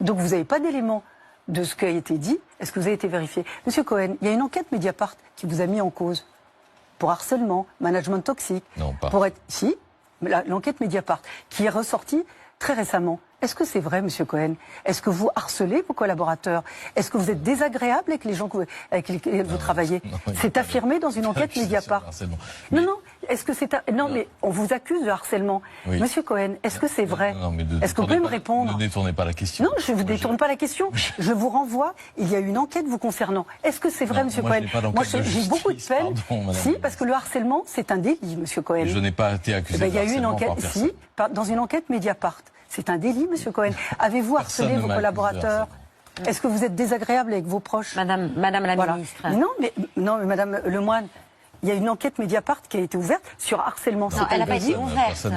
Donc vous n'avez pas d'éléments de ce qui a été dit. Est-ce que vous avez été vérifié? Monsieur Cohen, il y a une enquête Mediapart qui vous a mis en cause pour harcèlement, management toxique. Non, pas. Pour être... Si, l'enquête Mediapart qui est ressortie très récemment. Est-ce que c'est vrai, Monsieur Cohen? Est-ce que vous harcelez vos collaborateurs? Est-ce que vous êtes désagréable avec les gens avec lesquels vous travaillez? C'est affirmé dans une enquête Mediapart. Non, non. Est-ce que c'est non, mais on vous accuse de harcèlement. Oui. Monsieur Cohen, est-ce que c'est vrai? Est-ce que vous pouvez me répondre? Ne détournez pas la question. Non, je ne vous détourne pas la question. Je vous renvoie. Il y a eu une enquête vous concernant. Est-ce que c'est vrai, Monsieur Cohen? Moi, j'ai beaucoup de peine. Si, parce que le harcèlement, c'est un délit, Monsieur Cohen. Je n'ai pas été accusé. Il y a eu une enquête ici, dans une enquête Mediapart. C'est un délit, Monsieur Cohen. Avez-vous harcelé vos collaborateurs? Est-ce que vous êtes désagréable avec vos proches? Madame la ministre. Non, mais Madame Lemoine, il y a une enquête Mediapart qui a été ouverte sur harcèlement. Non, elle n'a pas été ouverte. C'est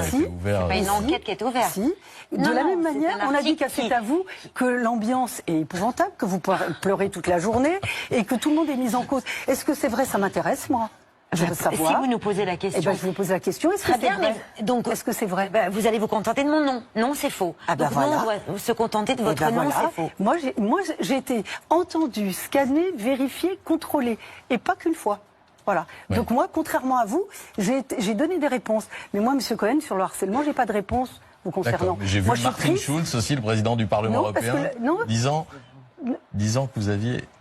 pas une enquête qui a été ouverte. Si. De la même manière, on a dit qu'à c'est à vous que l'ambiance est épouvantable, que vous pleurez toute la journée et que tout le monde est mis en cause. Est-ce que c'est vrai? Ça m'intéresse, moi. Je veux savoir. Si vous nous posez la question. Eh ben, je vous pose la question. Est-ce que c'est vrai? Donc, est-ce que c'est vrai? Vous allez vous contenter de mon nom. Non, c'est faux. Ah ben donc, voilà. non, on doit se contenter de votre nom, c'est faux. Moi, j'ai été entendue, scannée, vérifiée, contrôlée. Et pas qu'une fois. Voilà. Ouais. Donc moi, contrairement à vous, j'ai donné des réponses. Mais moi, Monsieur Cohen, sur le harcèlement, j'ai pas de réponse vous concernant. J'ai vu Martin Schulz aussi, le président du Parlement européen, disant que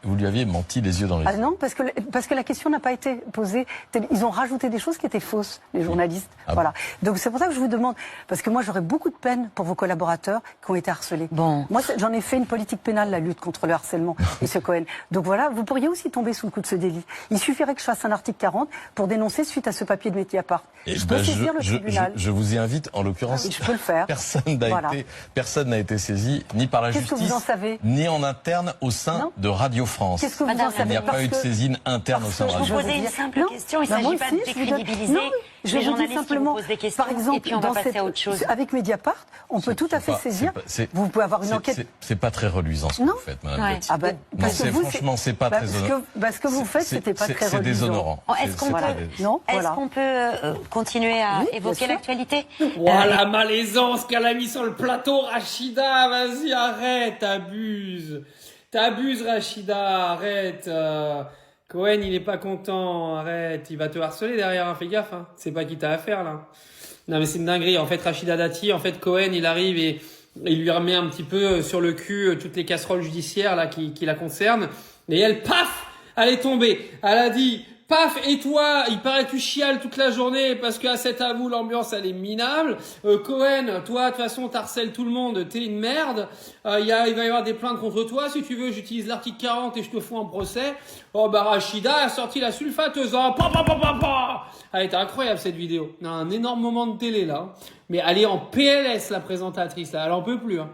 vous lui aviez menti les yeux dans les yeux. Ah non, parce que la question n'a pas été posée. Ils ont rajouté des choses qui étaient fausses, les journalistes. Voilà. Donc c'est pour ça que je vous demande, parce que moi j'aurais beaucoup de peine pour vos collaborateurs qui ont été harcelés. Bon. Moi j'en ai fait une politique pénale, la lutte contre le harcèlement, Monsieur Cohen. Donc voilà, vous pourriez aussi tomber sous le coup de ce délit. Il suffirait que je fasse un article 40 pour dénoncer suite à ce papier de Mediapart. Je peux saisir le tribunal. Je vous y invite, en l'occurrence. Je peux le faire. Personne n'a été saisi, ni par la justice, que vous en savez ni en interne au sein de Radio France. Qu'est-ce que vous en savez? Il n'y a pas eu de saisine interne au sein de Radio France. Je vous posais une simple question, il ne s'agit pas de décrédibiliser les journalistes qui vous posent des questions, par exemple, et puis on va passer à autre chose. Avec Mediapart, on peut tout à fait saisir. Vous pouvez avoir une enquête. C'est pas très reluisant ce que vous faites, Madame Gatti. Franchement, c'est pas très honorant. Ce que vous faites, c'était pas très reluisant. C'est déshonorant. Est-ce qu'on peut continuer à évoquer l'actualité? La malaisance qu'elle a mis sur le plateau, Rachida, vas-y, arrête, t'abuses. T'abuses, Rachida, arrête. Cohen, il est pas content, arrête. Il va te harceler derrière, hein, fais gaffe. Hein. C'est pas qui t'a affaire, là. Non, mais c'est une dinguerie. En fait, Rachida Dati, Cohen, il arrive et il lui remet un petit peu sur le cul toutes les casseroles judiciaires là qui la concernent. Et elle, paf, elle est tombée. Elle a dit... Paf, et toi, il paraît que tu chiales toute la journée parce qu'à cet avou, l'ambiance, elle est minable. Cohen, toi, de toute façon, t'harcèles tout le monde, t'es une merde. Il va y avoir des plaintes contre toi. Si tu veux, j'utilise l'article 40 et je te fous en procès. Oh, bah, Rachida a sorti la sulfateuse. Elle était incroyable, cette vidéo. Un énorme moment de télé, là. Mais elle est en PLS, la présentatrice, là. Elle en peut plus, hein.